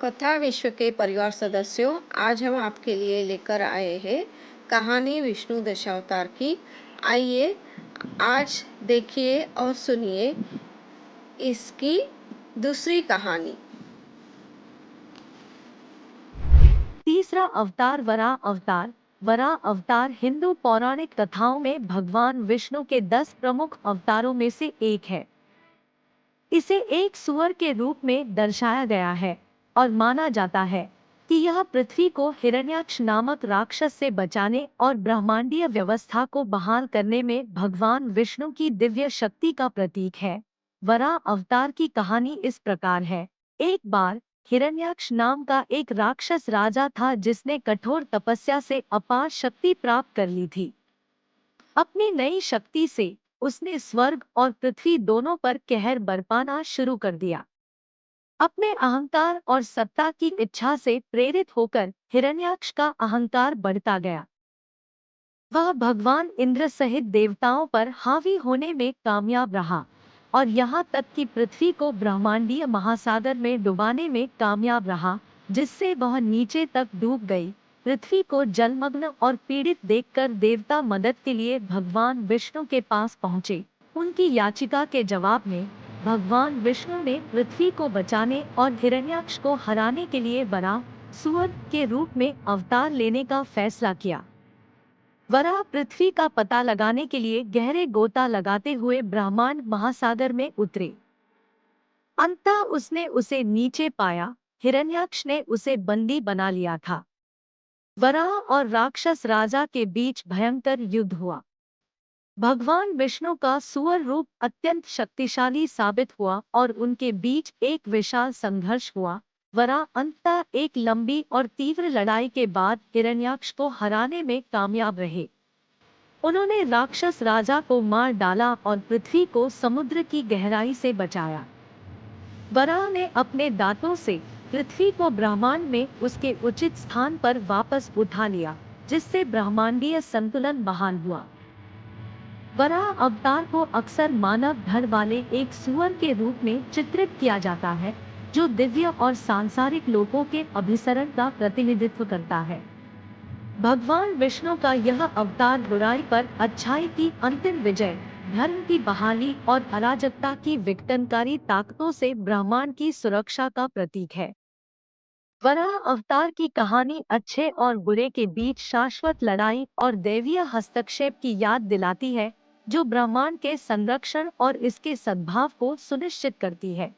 कथा विश्व के परिवार सदस्यों, आज हम आपके लिए लेकर आए हैं कहानी विष्णु दशावतार की। आइए आज देखिए और सुनिए इसकी दूसरी कहानी। तीसरा अवतार वराह अवतार। वराह अवतार हिंदू पौराणिक कथाओं में भगवान विष्णु के 10 प्रमुख अवतारों में से एक है। इसे एक सुअर के रूप में दर्शाया गया है और माना जाता है कि यह पृथ्वी को हिरण्याक्ष नामक राक्षस से बचाने और ब्रह्मांडीय व्यवस्था को बहाल करने में भगवान विष्णु की दिव्य शक्ति का प्रतीक है। वराह अवतार की कहानी इस प्रकार है। एक बार हिरण्याक्ष नाम का एक राक्षस राजा था जिसने कठोर तपस्या से अपार शक्ति प्राप्त कर ली थी। अपनी नई शक्ति से उसने स्वर्ग और पृथ्वी दोनों पर कहर बरपाना शुरू कर दिया। अपने अहंकार और सत्ता की इच्छा से प्रेरित होकर हिरण्याक्ष का अहंकार बढ़ता गया। वह भगवान इंद्र सहित देवताओं पर हावी होने में कामयाब रहा और यहाँ तक कि पृथ्वी को ब्रह्मांडीय महासागर में डुबाने में कामयाब रहा, जिससे वह नीचे तक डूब गई। पृथ्वी को जलमग्न और पीड़ित देखकर देवता मदद के लिए भगवान विष्णु के पास पहुँचे। उनकी याचिका के जवाब में भगवान विष्णु ने पृथ्वी को बचाने और हिरण्याक्ष को हराने के लिए वराह सुअर के रूप में अवतार लेने का फैसला किया। वराह पृथ्वी का पता लगाने के लिए गहरे गोता लगाते हुए ब्रह्मांड महासागर में उतरे। अंततः उसने उसे नीचे पाया। हिरण्याक्ष ने उसे बंदी बना लिया था। वराह और राक्षस राजा के बीच भयंकर युद्ध हुआ। भगवान विष्णु का सुअर रूप अत्यंत शक्तिशाली साबित हुआ और उनके बीच एक विशाल संघर्ष हुआ। वराह अंततः एक लंबी और तीव्र लड़ाई के बाद हिरण्याक्ष को हराने में कामयाब रहे। उन्होंने राक्षस राजा को मार डाला और पृथ्वी को समुद्र की गहराई से बचाया। वराह ने अपने दांतों से पृथ्वी को ब्रह्मांड में उसके उचित स्थान पर वापस उठा लिया, जिससे ब्रह्मांडीय संतुलन बहाल हुआ। वराह अवतार को अक्सर मानव धड़ वाले एक सुअर के रूप में चित्रित किया जाता है, जो दिव्य और सांसारिक लोकों के अभिसरण का प्रतिनिधित्व करता है। भगवान विष्णु का यह अवतार बुराई पर अच्छाई की अंतिम विजय, धर्म की बहाली और अराजकता की विघटनकारी ताकतों से ब्रह्मांड की सुरक्षा का प्रतीक है। वराह अवतार की कहानी अच्छे और बुरे के बीच शाश्वत लड़ाई और दैवीय हस्तक्षेप की याद दिलाती है, जो ब्रह्मांड के संरक्षण और इसके सद्भाव को सुनिश्चित करती है।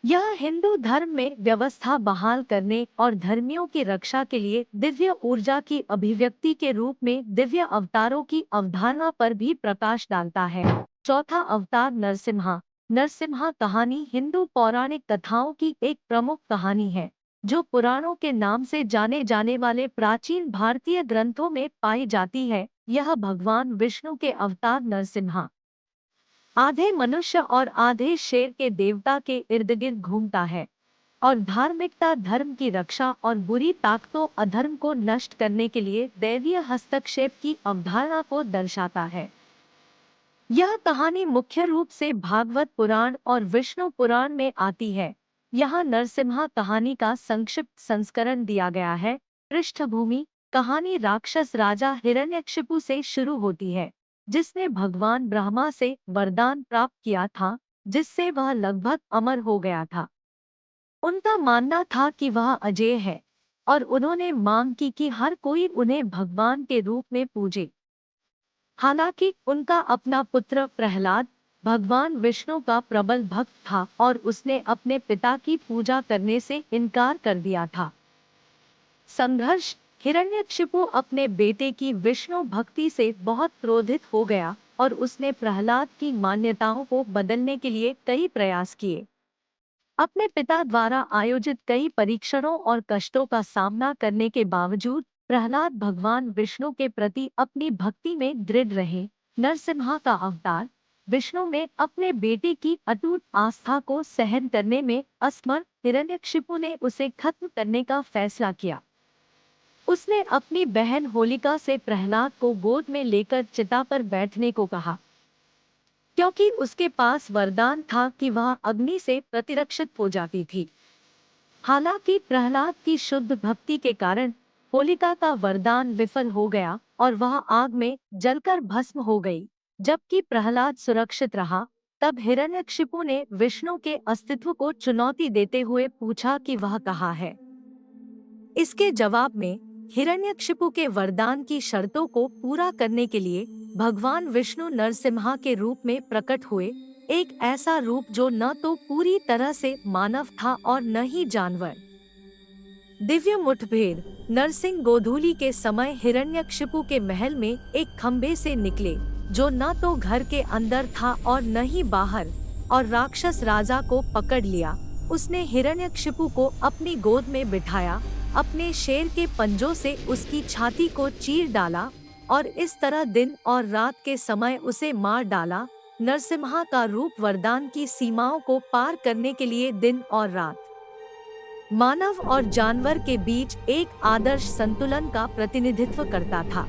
यह हिंदू धर्म में व्यवस्था बहाल करने और धर्मियों की रक्षा के लिए दिव्य ऊर्जा की अभिव्यक्ति के रूप में दिव्य अवतारों की अवधारणा पर भी प्रकाश डालता है। चौथा अवतार नरसिम्हा। नरसिम्हा कहानी हिंदू पौराणिक कथाओं की एक प्रमुख कहानी है, जो पुराणों के नाम से जाने जाने वाले प्राचीन भारतीय ग्रंथों में पाई जाती है। यह भगवान विष्णु के अवतार नरसिम्हा आधे मनुष्य और आधे शेर के देवता के इर्द गिर्द घूमता है और धार्मिकता, धर्म की रक्षा और बुरी ताकतों अधर्म को नष्ट करने के लिए दैवीय हस्तक्षेप की अवधारणा को दर्शाता है। यह कहानी मुख्य रूप से भागवत पुराण और विष्णु पुराण में आती है। यहाँ नरसिम्हा कहानी का संक्षिप्त संस्करण दिया गया है। पृष्ठभूमि: कहानी राक्षस राजा हिरण्यकशिपु से शुरू होती है, जिसने भगवान ब्रह्मा से वरदान प्राप्त किया था, जिससे वह लगभग अमर हो गया था। उनका मानना था कि वह अजेय है और उन्होंने मांग की कि हर कोई उन्हें भगवान के रूप में पूजे। हालांकि उनका अपना पुत्र प्रहलाद भगवान विष्णु का प्रबल भक्त था और उसने अपने पिता की पूजा करने से इनकार कर दिया था। संघर्ष: हिरण्यकशिपु अपने बेटे की विष्णु भक्ति से बहुत क्रोधित हो गया और उसने प्रहलाद की मान्यताओं को बदलने के लिए कई प्रयास किए। अपने पिता द्वारा आयोजित कई परीक्षणों और कष्टों का सामना करने के बावजूद प्रहलाद भगवान विष्णु के प्रति अपनी भक्ति में दृढ़ रहे। नरसिम्हा का अवतार विष्णु में अपने बेटे की अटूट आस्था को सहन करने में असमर्थ हिरण्यकशिपु ने उसे खत्म करने का फैसला किया। उसने अपनी बहन होलिका से प्रहलाद को गोद में लेकर चिता पर बैठने को कहा, क्योंकि उसके पास वरदान था कि वह अग्नि से प्रतिरक्षित हो जाती थी। हालांकि प्रहलाद की शुद्ध भक्ति के कारण होलिका का वरदान विफल हो गया और वह आग में जलकर भस्म हो गई। जबकि प्रहलाद सुरक्षित रहा, तब हिरण्यकशिपु ने विष्णु के अस्तित्व को चुनौती देते हुए पूछा कि वह कहाँ है। इसके जवाब में हिरण्यकशिपु के वरदान की शर्तों को पूरा करने के लिए भगवान विष्णु नरसिम्हा के रूप में प्रकट हुए, एक ऐसा रूप जो न तो पूरी तरह से मानव था और न ही जानवर। दिव्य मुठभेड़। नरसिंह गोधूली के समय हिरण्यकशिपु के महल में एक खंभे से निकले, जो न तो घर के अंदर था और न ही बाहर, और राक्षस राजा को पकड़ लिया। उसने हिरण्यकशिपु को अपनी गोद में बिठाया, अपने शेर के पंजों से उसकी छाती को चीर डाला और इस तरह दिन और रात के समय उसे मार डाला। नरसिम्हा का रूप वरदान की सीमाओं को पार करने के लिए दिन और रात, मानव और जानवर के बीच एक आदर्श संतुलन का प्रतिनिधित्व करता था।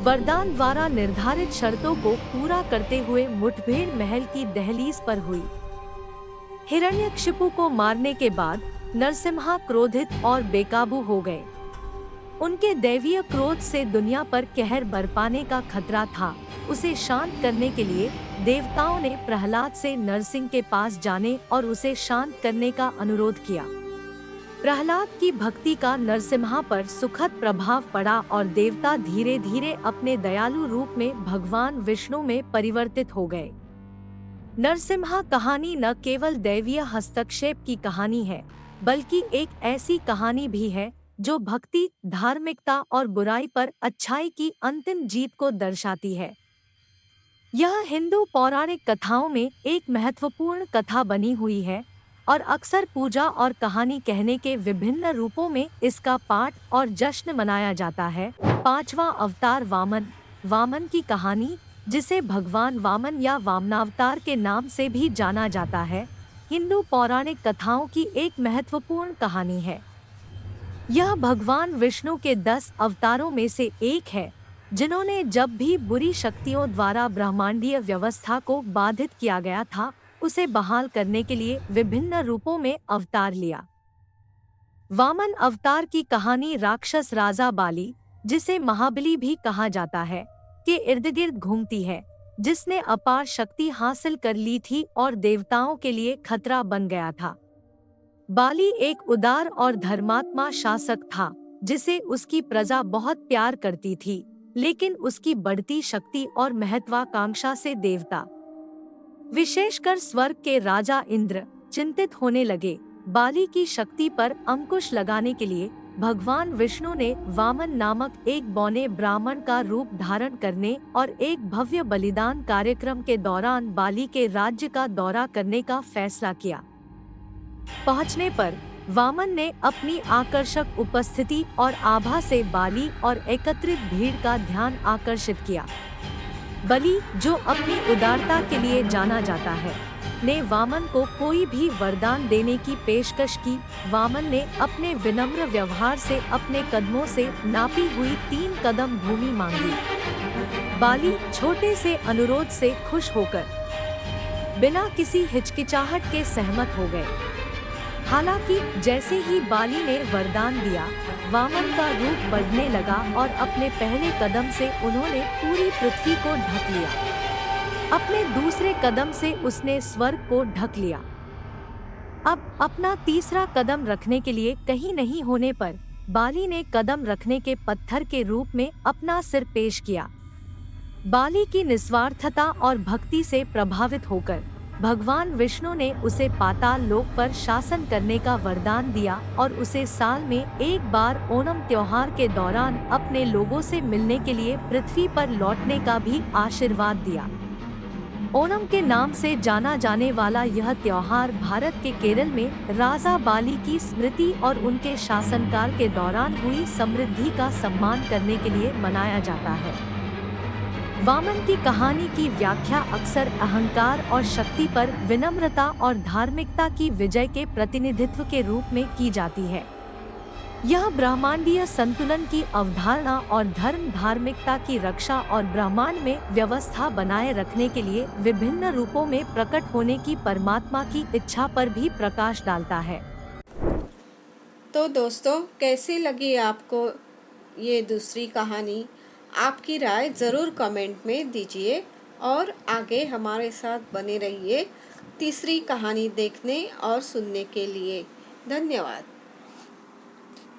वरदान द्वारा निर्धारित शर्तों को पूरा करते हुए मुठभेड़ महल की दहलीज पर हुई। हिरण्यकशिपु को मारने के बाद नरसिम्हा क्रोधित और बेकाबू हो गए। उनके दैवीय क्रोध से दुनिया पर कहर बरपाने का खतरा था। उसे शांत करने के लिए देवताओं ने प्रहलाद से नरसिंह के पास जाने और उसे शांत करने का अनुरोध किया। प्रहलाद की भक्ति का नरसिम्हा पर सुखद प्रभाव पड़ा और देवता धीरे धीरे अपने दयालु रूप में भगवान विष्णु में परिवर्तित हो गए। नरसिम्हा कहानी न केवल दैवीय हस्तक्षेप की कहानी है, बल्कि एक ऐसी कहानी भी है जो भक्ति, धार्मिकता और बुराई पर अच्छाई की अंतिम जीत को दर्शाती है। यह हिंदू पौराणिक कथाओं में एक महत्वपूर्ण कथा बनी हुई है और अक्सर पूजा और कहानी कहने के विभिन्न रूपों में इसका पाठ और जश्न मनाया जाता है। पांचवा अवतार वामन। वामन की कहानी, जिसे भगवान वामन या वामनावतार के नाम से भी जाना जाता है, हिंदू पौराणिक कथाओं की एक महत्वपूर्ण कहानी है। यह भगवान विष्णु के 10 अवतारों में से एक है, जिन्होंने जब भी बुरी शक्तियों द्वारा ब्रह्मांडीय व्यवस्था को बाधित किया गया था, उसे बहाल करने के लिए विभिन्न रूपों में अवतार लिया। वामन अवतार की कहानी राक्षस राजा बाली, जिसे महाबली भी कहा जाता है, के इर्द गिर्द घूमती है, जिसने अपार शक्ति हासिल कर ली थी और देवताओं के लिए खतरा बन गया था। बाली एक उदार और धर्मात्मा शासक था, जिसे उसकी प्रजा बहुत प्यार करती थी, लेकिन उसकी बढ़ती शक्ति और महत्वाकांक्षा से देवता, विशेषकर स्वर्ग के राजा इंद्र, चिंतित होने लगे। बाली की शक्ति पर अंकुश लगाने के लिए भगवान विष्णु ने वामन नामक एक बौने ब्राह्मण का रूप धारण करने और एक भव्य बलिदान कार्यक्रम के दौरान बाली के राज्य का दौरा करने का फैसला किया। पहुंचने पर वामन ने अपनी आकर्षक उपस्थिति और आभा से बाली और एकत्रित भीड़ का ध्यान आकर्षित किया। बलि, जो अपनी उदारता के लिए जाना जाता है, ने वामन को कोई भी वरदान देने की पेशकश की। वामन ने अपने विनम्र व्यवहार से अपने कदमों से नापी हुई 3 कदम भूमि मांगी। बाली छोटे से अनुरोध से खुश होकर बिना किसी हिचकिचाहट के सहमत हो गए। हालांकि जैसे ही बाली ने वरदान दिया, वामन का रूप बढ़ने लगा और अपने पहले कदम से उन्होंने पूरी पृथ्वी को ढक लिया। अपने दूसरे कदम से उसने स्वर्ग को ढक लिया। अब अपना तीसरा कदम रखने के लिए कहीं नहीं होने पर बाली ने कदम रखने के पत्थर के रूप में अपना सिर पेश किया। बाली की निस्वार्थता और भक्ति से प्रभावित होकर भगवान विष्णु ने उसे पाताल लोक पर शासन करने का वरदान दिया और उसे साल में एक बार ओणम त्योहार के दौरान अपने लोगों से मिलने के लिए पृथ्वी पर लौटने का भी आशीर्वाद दिया। ओणम के नाम से जाना जाने वाला यह त्योहार भारत के केरल में राजा बाली की स्मृति और उनके शासनकाल के दौरान हुई समृद्धि का सम्मान करने के लिए मनाया जाता है। वामन की कहानी की व्याख्या अक्सर अहंकार और शक्ति पर विनम्रता और धार्मिकता की विजय के प्रतिनिधित्व के रूप में की जाती है। यह ब्रह्मांडीय संतुलन की अवधारणा और धर्म धार्मिकता की रक्षा और ब्रह्मांड में व्यवस्था बनाए रखने के लिए विभिन्न रूपों में प्रकट होने की परमात्मा की इच्छा पर भी प्रकाश डालता है। तो दोस्तों, कैसी लगी आपको ये दूसरी कहानी? आपकी राय ज़रूर कमेंट में दीजिए और आगे हमारे साथ बने रहिए तीसरी कहानी देखने और सुनने के लिए। धन्यवाद।